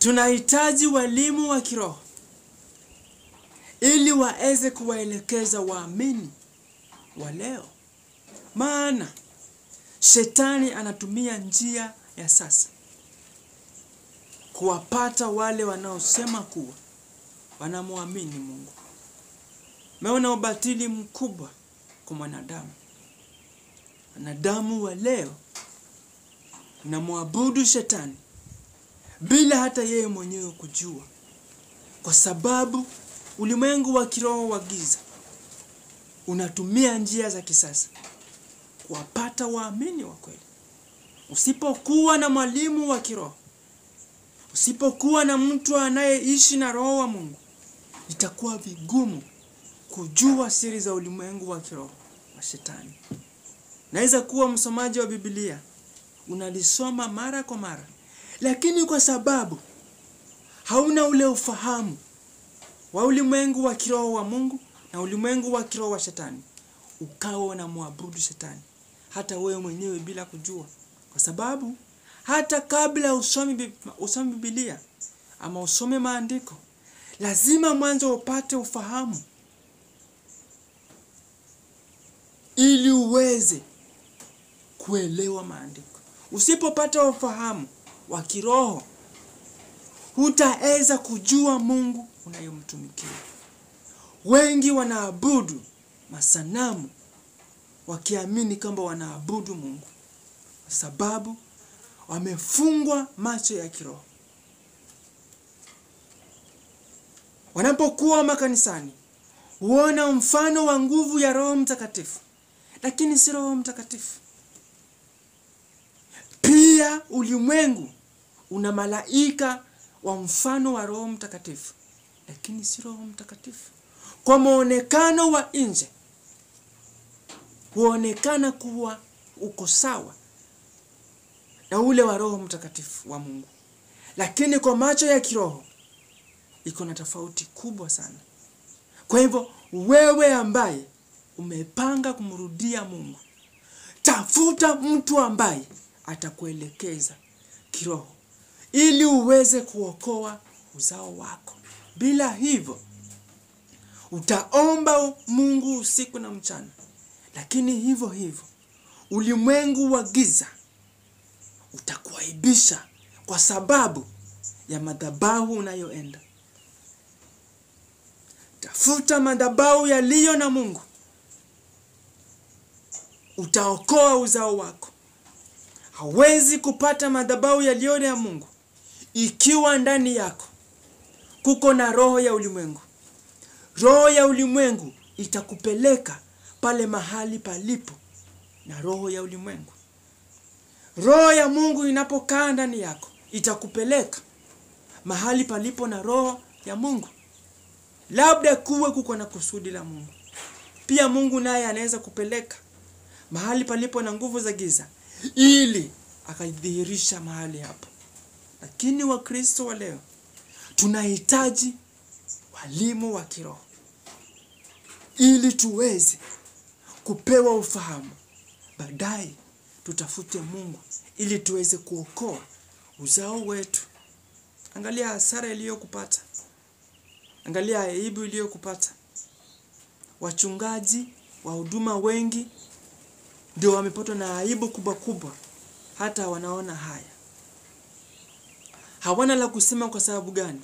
Tunahitaji walimu wa kiroho ili waeze kuwaelekeza waamini wa leo. Maana shetani anatumia njia ya sasa kuwapata wale wanaosema kuwa wanamwamini Mungu. Meona ubatili mkubwa kwa mwanadamu. Wanadamu wa leo wanamwabudu shetani bila hata yeye mwenyewe kujua, kwa sababu ulimwengu wa kiroho wa giza unatumia njia za kisasa kuwapata waamini wa kweli. Usipokuwa na mwalimu wa kiroho, usipokuwa na mtu anayeishi na roho wa Mungu, itakuwa vigumu kujua siri za ulimwengu wa kiroho wa shetani. Naweza kuwa msomaji wa Biblia, unalisoma mara kwa mara, lakini kwa sababu hauna ule ufahamu wa ulimwengu wa kiroho wa Mungu na ulimwengu wa kiroho wa shetani, ukawa unamwabudu shetani hata wewe mwenyewe bila kujua. Kwa sababu hata kabla usome Biblia ama usome maandiko, lazima mwanzo upate ufahamu ili uweze kuelewa maandiko. Usipopata ufahamu wa kiroho, hutaweza kujua Mungu unayomtumikia. Wengi wanaabudu masanamu wakiamini kwamba wanaabudu Mungu, kwa sababu wamefungwa macho ya kiroho. Wanapokuwa makanisani, huona mfano wa nguvu ya Roho Mtakatifu, lakini si Roho Mtakatifu. Pia ulimwengu una malaika wa mfano wa Roho Mtakatifu, lakini si Roho Mtakatifu. Kwa muonekano wa nje huonekana kuwa uko sawa na ule wa Roho Mtakatifu wa Mungu, lakini kwa macho ya kiroho iko na tofauti kubwa sana. Kwa hivyo wewe ambaye umepanga kumrudia Mungu, tafuta mtu ambaye atakuelekeza kiroho ili uweze kuokoa uzao wako. Bila hivyo utaomba Mungu usiku na mchana, lakini hivyo ulimwengu wa giza utakuaibisha kwa sababu ya madhabahu unayoenda. Tafuta madhabahu yaliyo na Mungu, utaokoa uzao wako. Hawezi kupata madhabahu yaliyo na Mungu ikiwa ndani yako kuko na roho ya ulimwengu. Roho ya ulimwengu itakupeleka pale mahali palipo na roho ya ulimwengu. Roho ya Mungu inapokaa ndani yako itakupeleka mahali palipo na roho ya Mungu. Labda kuko na kusudi la Mungu. Pia Mungu naye anaweza kupeleka mahali palipo na nguvu za giza ili akadhihirisha mahali hapo. Lakini Wakristo wa leo tunahitaji walimu wa kiroho ili tuweze kupewa ufahamu. Baadaye tutafute Mungu ili tuweze kuokoa uzao wetu. Angalia hasara iliyokupata. Angalia aibu iliyokupata. Wachungaji, wahuduma wengi ndio wamepatwa na aibu kubwa hata wanaona haya. Hawana la kusema. Kwa sababu gani?